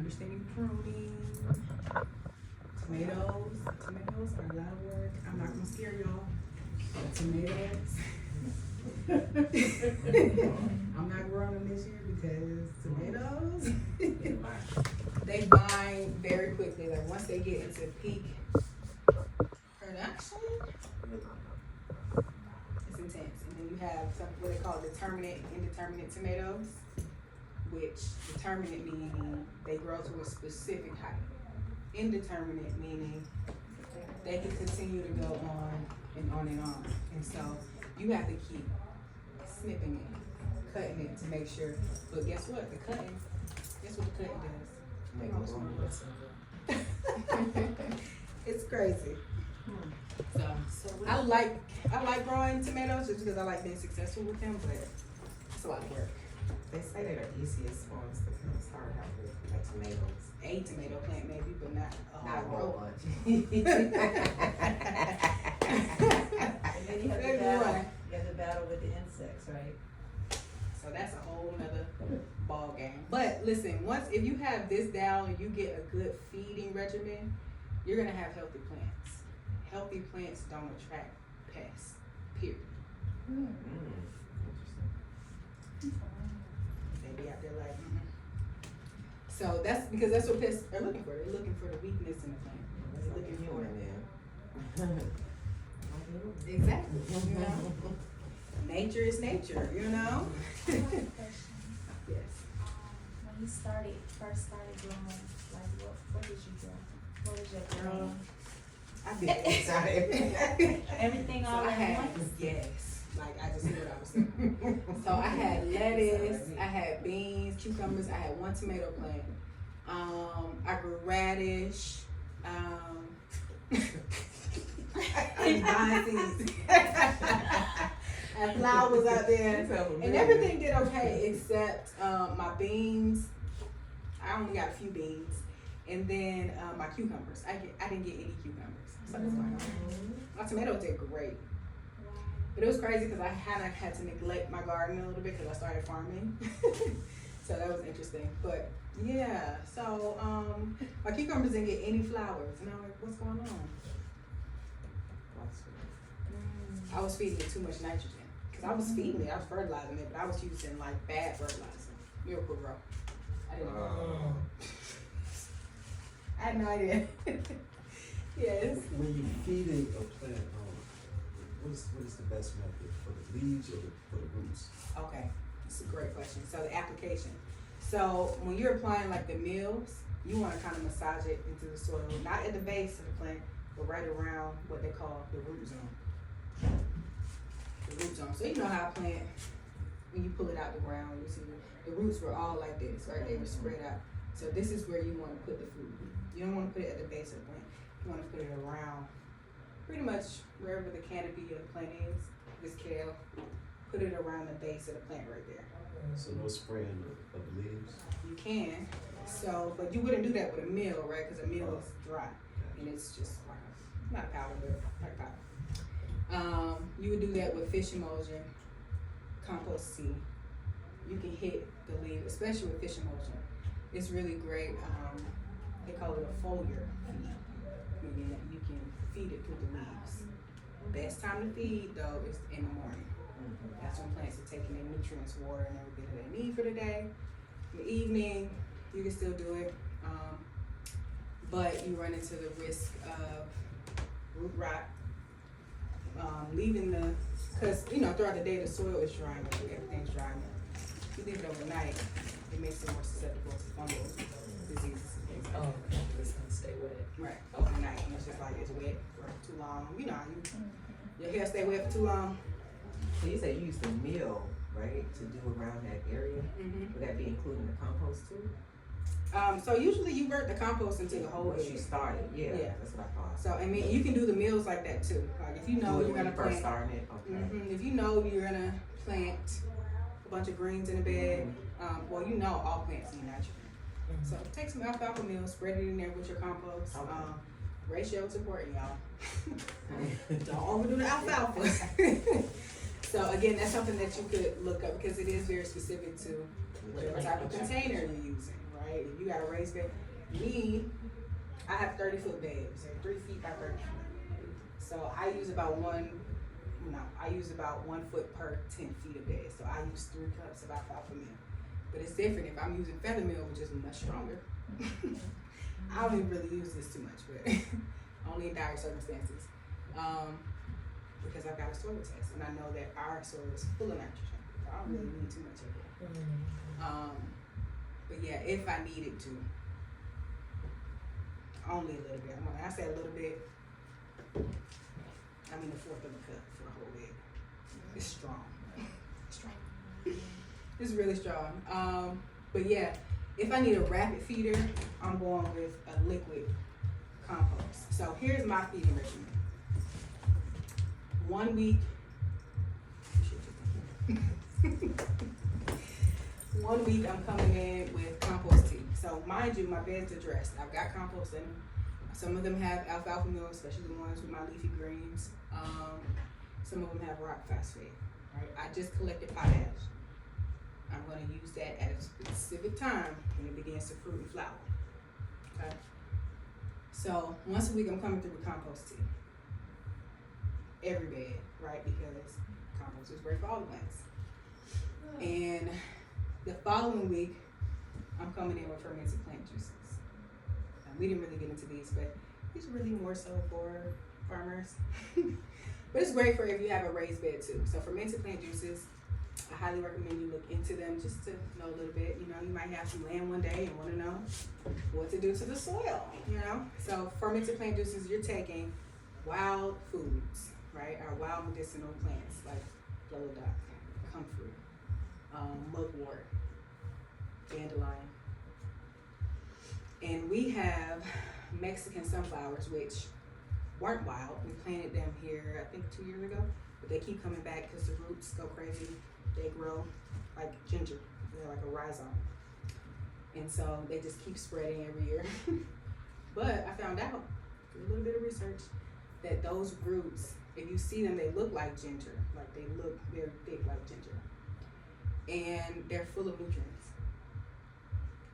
understanding pruning. Tomatoes are a lot of work. I'm not gonna scare y'all. But tomatoes. I'm not growing them this year because tomatoes, they vine very quickly. Like once they get into peak production, it's intense. And then you have what they call determinate and indeterminate tomatoes, which determinate meaning they grow to a specific height. Indeterminate meaning they can continue to go on and on and on. And so you have to keep snipping it, cutting it to make sure. But guess what? Guess what the cutting does? Make most money. It's crazy. So I like growing tomatoes just because I like being successful with them, but it's a lot of work. They say they're the easiest ones to start out with, like tomatoes. A tomato plant maybe, but not a whole bunch. And then you have to battle with the insects, right? So that's a whole nother ball game. But listen, if you have this down and you get a good feeding regimen, you're gonna have healthy plants. Healthy plants don't attract pests. Period. They be out there like, So that's because that's what pests are looking for. They're looking for the weakness in the plant. They're looking for it. Exactly. You know? Nature is nature, you know? I have a question. Yes. When you first started growing, like what did you grow? What was your growing? I did Everything So all I at had, once? yes, like I just knew what I was saying. So I had lettuce, I had beans, cucumbers, I had one tomato plant. I grew radish. And flowers out there, and everything did okay except my beans. I only got a few beans, and then my cucumbers. I didn't get any cucumbers. So that's fine. My tomatoes did great, but it was crazy because I had to neglect my garden a little bit because I started farming. So that was interesting, but yeah. So my cucumbers didn't get any flowers, and I'm like, what's going on? I was feeding it too much nitrogen. Cause I was feeding it, I was fertilizing it, but I was using like bad fertilizer. Miracle Grow. I didn't know. I had no idea. Yes. When you feeding a plant, what is the best method for the leaves or for the roots? Okay, that's a great question. So the application. So when you're applying like the meals, you want to kind of massage it into the soil, not at the base of the plant, but right around what they call the root zone. The root zone. So you know how a plant, when you pull it out the ground, you see the roots were all like this, right? They were spread out. So this is where you want to put the food. You don't want to put it at the base of the plant. You want to put it around, pretty much wherever the canopy of the plant is. This kale, put it around the base of the plant right there. So no spraying of the leaves? You can. So, but you wouldn't do that with a meal, right? Because a meal is dry, and it's just like not powder, but like powder. You would do that with fish emulsion, compost tea. You can hit the leaf, especially with fish emulsion. It's really great. They call it a foliar feed, meaning that you can feed it through the leaves. Best time to feed though is in the morning. That's when plants are taking their nutrients, water, and everything that they need for the day. In the evening, you can still do it, but you run into the risk of root rot. Leaving because you know throughout the day the soil is drying up, everything's drying up. If you leave it overnight, it makes it more susceptible to fungal diseases and things like that. Oh, it's gonna stay wet. Right, overnight, and it's just like it's wet for too long. You know, your hair stay wet for too long. So you said you used a meal, right, to do around that area? Would that be including the compost too? So usually you work the compost into the whole Once area. you started, yeah, that's what I thought. So I mean, you can do the meals like that too. Like if you know you're gonna first plant, starting it, okay. if you know you're gonna plant a bunch of greens in a bed, well, you know all plants need nitrogen. So take some alfalfa meal, spread it in there with your compost. Okay. Ratio is important, y'all. Don't overdo the alfalfa. So again, that's something that you could look up because it is very specific to whatever type of container you're using, right? If you got a raised bed, I have 30-foot beds, so 3 feet by 30 feet. So I use about 1 foot per 10 feet of bed. So I use 3 cups of alfalfa meal. But it's different if I'm using feather meal, which is much stronger. I don't even really use this too much, but only in dire circumstances. Because I've got a soil test, and I know that our soil is full of nitrogen. So I don't really need too much of it. But yeah, if I needed to, only a little bit. When I say a little bit, I mean 1/4 of a cup for a whole bed. It's strong. It's strong. It's really strong. But yeah, if I need a rapid feeder, I'm going with a liquid compost. So here's my feeding regimen. 1 week. 1 week I'm coming in with compost tea. So mind you, my beds are dressed. I've got compost in them. Some of them have alfalfa meal, especially the ones with my leafy greens. Some of them have rock phosphate. Right? I just collected potash. I'm going to use that at a specific time when it begins to fruit and flower. Okay. So once a week I'm coming through with compost tea. Every bed, right? Because compost is great for all the plants. And the following week, I'm coming in with fermented plant juices. And we didn't really get into these, but these are really more so for farmers. But it's great for if you have a raised bed too. So fermented plant juices, I highly recommend you look into them just to know a little bit. You know, you might have some land one day and want to know what to do to the soil, you know? So fermented plant juices, you're taking wild foods, right? Our wild medicinal plants like yellow dock, comfrey, mugwort, dandelion. And we have Mexican sunflowers, which weren't wild. We planted them here, I think 2 years ago, but they keep coming back because the roots go crazy. They grow like ginger. They're like a rhizome. And so they just keep spreading every year. But I found out through a little bit of research that those roots, if you see them, they look like ginger. Like they look very thick like ginger. And they're full of nutrients.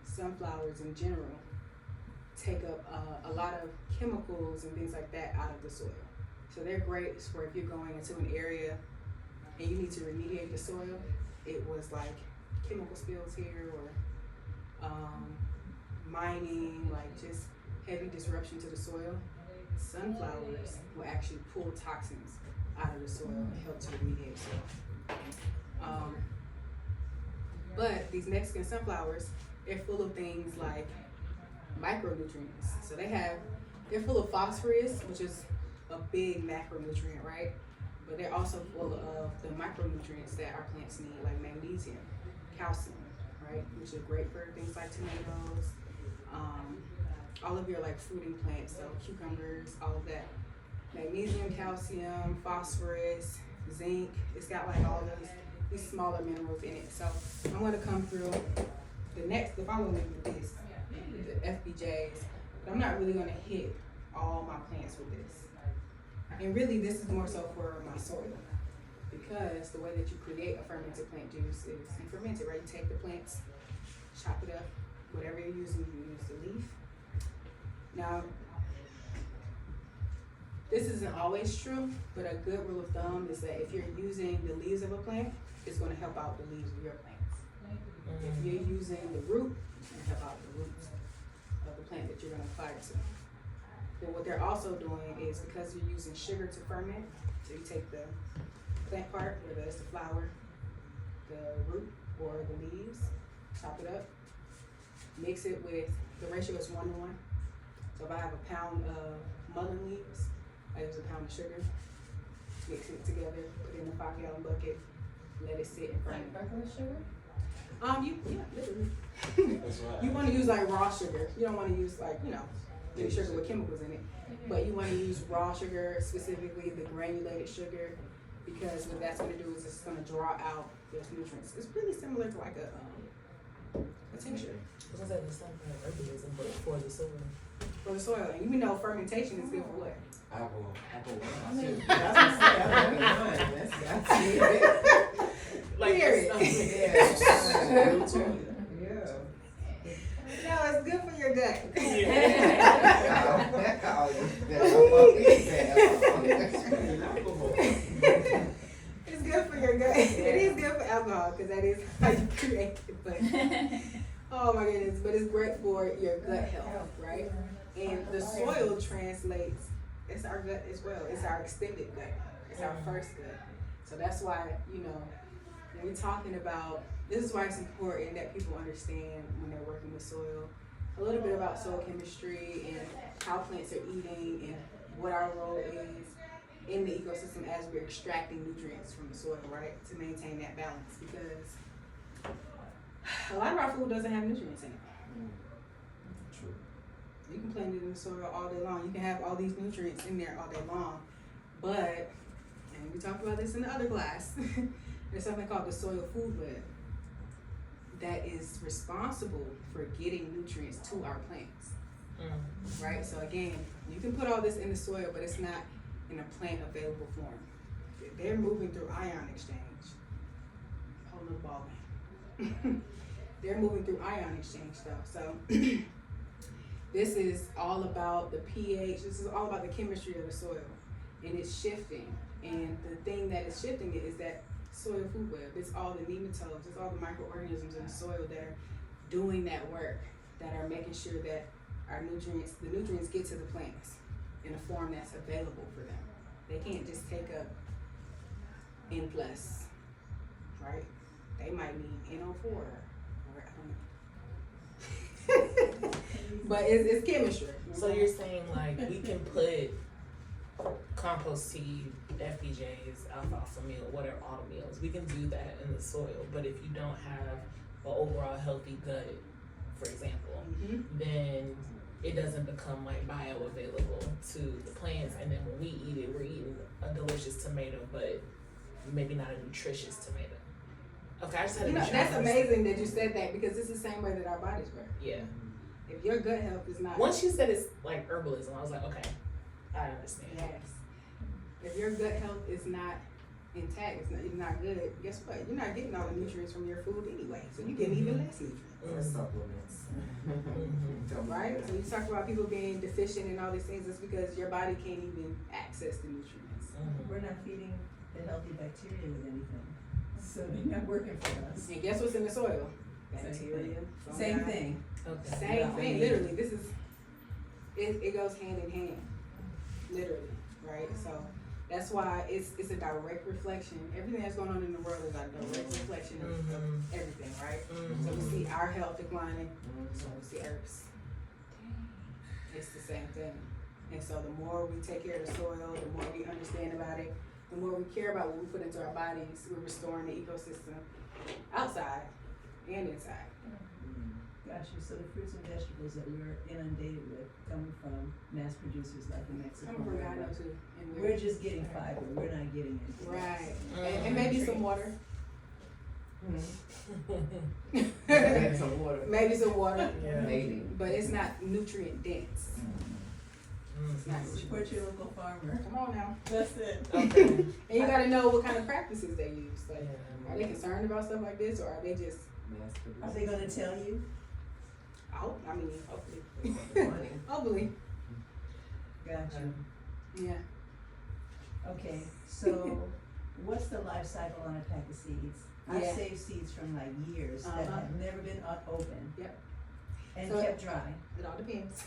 Sunflowers in general take up a lot of chemicals and things like that out of the soil. So they're great for if you're going into an area and you need to remediate the soil. It was like chemical spills here or mining, like just heavy disruption to the soil. Sunflowers will actually pull toxins out of the soil and help to remediate soil. But these Mexican sunflowers, they're full of things like micronutrients. So they're full of phosphorus, which is a big macronutrient, right? But they're also full of the micronutrients that our plants need, like magnesium, calcium, right? Which are great for things like tomatoes, all of your like fruiting plants, so cucumbers, all of that. Magnesium, calcium, phosphorus, zinc. It's got like all these smaller minerals in it. So I'm gonna come through the following week with this, the FBJs. But I'm not really gonna hit all my plants with this. And really this is more so for my soil. Because the way that you create a fermented plant juice is you ferment it, right? You take the plants, chop it up, whatever you're using, you use the leaf. Now, this isn't always true, but a good rule of thumb is that if you're using the leaves of a plant, it's going to help out the leaves of your plants. If you're using the root, it's going to help out the roots of the plant that you're going to apply it to. But what they're also doing is because you're using sugar to ferment, so you take the plant part, whether it's the flower, the root, or the leaves, chop it up, mix it with, the ratio is 1:1. So if I have a pound of mullein leaves, I use a pound of sugar, mix it together, put it in a 5-gallon bucket, let it sit and ferment. Like regular sugar? Literally. That's right. You want to use like raw sugar. You don't want to use like, any sugar with chemicals in it. But you want to use raw sugar, specifically the granulated sugar, because what that's going to do is it's going to draw out those nutrients. It's really similar to like a tincture. I was gonna say the same kind of organism, but for the soil. For the soil. And you know fermentation is good for what? Apple I mean, that's what I see it. Period. Yeah. your gut. It's good for your gut. It is good for alcohol because that is how you create it. But oh my goodness, but it's great for your gut health, right? And the soil translates. It's our gut as well. It's our extended gut. It's our first gut. So that's why, you know, when we're talking about, this is why it's important that people understand when they're working with soil, a little bit about soil chemistry and how plants are eating and what our role is in the ecosystem as we're extracting nutrients from the soil, right? To maintain that balance, because a lot of our food doesn't have nutrients in it. True. You can plant it in the soil all day long. You can have all these nutrients in there all day long. But, and we talked about this in the other class, there's something called the soil food web that is responsible for getting nutrients to our plants. Right? So again, you can put all this in the soil, but it's not in a plant available form. They're moving through ion exchange. Whole little ball game. They're moving through ion exchange stuff. So this is all about the pH. This is all about the chemistry of the soil, and it's shifting. And the thing that is shifting it is that soil food web. It's all the nematodes. It's all the microorganisms in the soil that are doing that work, that are making sure that our nutrients, the nutrients get to the plants in a form that's available for them. They can't just take up N+, right? They might need NO4 or I don't know. But it's chemistry. So you're saying like we can put compost seed, FBJs, alfalfa meal, whatever, autumn meals, we can do that in the soil. But if you don't have an overall healthy gut, for example, then it doesn't become like bioavailable to the plants, and then when we eat it, we're eating a delicious tomato, but maybe not a nutritious tomato. Okay, I just had to You know, be that's sure. amazing that you said that, because it's the same way that our bodies work. Yeah. If your gut health is not Once you said it's like herbalism, I was like, okay, I understand. yes. If your gut health is not intact, it's not good, guess what? You're not getting all the nutrients from your food anyway. So you get even less nutrients. Or supplements. Right? So you talk about people being deficient in all these things, it's because your body can't even access the nutrients. We're not feeding the healthy bacteria with anything, so they're not working for us. And guess what's in the soil? Same Bacteria. Same fungi. thing. Okay. Same thing, literally. This is, it goes hand in hand, literally, right? So that's why it's a direct reflection. Everything that's going on in the world is a direct reflection of everything, right? So we see our health declining, so we see Earth's. It's the same thing. And so the more we take care of the soil, the more we understand about it, the more we care about what we put into our bodies, we're restoring the ecosystem outside and inside. Gotcha, so the fruits and vegetables that we're inundated with come from mass producers like in Mexico. Some of them I know too. And We're just getting fiber, we're not getting anything. right. And maybe some water. Maybe some water. Maybe some water. Yeah. Maybe. But it's not nutrient dense. It's not nutrient Support dense. your local farmer. Come on now. That's it. Okay. And you gotta know what kind of practices they use. Like, Yeah. are they concerned about stuff like this, or are they just Mass produced. Are they gonna tell you? out? I mean, hopefully. Money. Hopefully. Gotcha. Yeah. Okay, so what's the life cycle on a pack of seeds? I've Yeah. saved seeds from like years that Uh-huh. have never been opened. Yep. And So- kept dry. It all depends.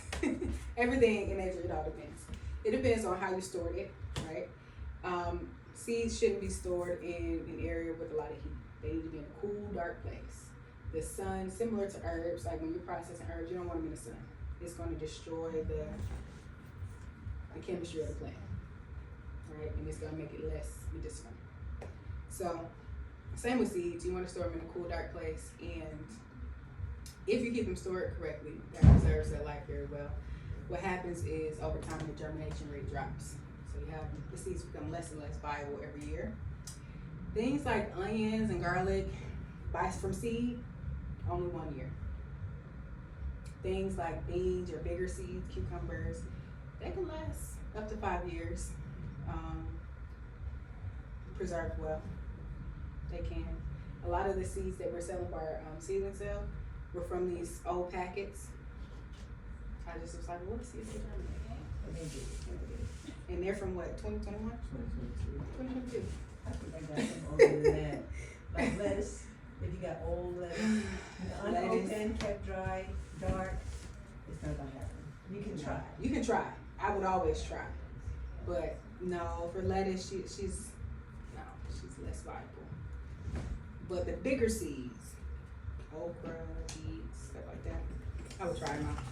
Everything in nature, it all depends. It depends on how you stored it, right? Seeds shouldn't be stored in an area with a lot of heat. They need to be in a cool, dark place. The sun, similar to herbs, like when you're processing herbs, you don't want them in the sun. It's going to destroy the chemistry of the plant, right? And it's going to make it less medicinal. So, same with seeds. You want to store them in a cool, dark place, and if you keep them stored correctly, that preserves their life very well. What happens is over time the germination rate drops. So you have the seeds become less and less viable every year. Things like onions and garlic, buys from seed, only 1 year. Things like beans or bigger seeds, cucumbers, they can last up to 5 years. Preserved well. They can. A lot of the seeds that we're selling for our seedling sale were from these old packets I just was like, well, let's see if they germinate. And they do. And they're from what, 2021? 2022. 2022. I think I got some older than that. Like lettuce, if you got old lettuce, unopened, kept dry, dark, it's not gonna happen. You can try. You can try. I would always try. But no, for lettuce, she's less viable. But the bigger seeds, okra, beets, stuff like that, I would try them out.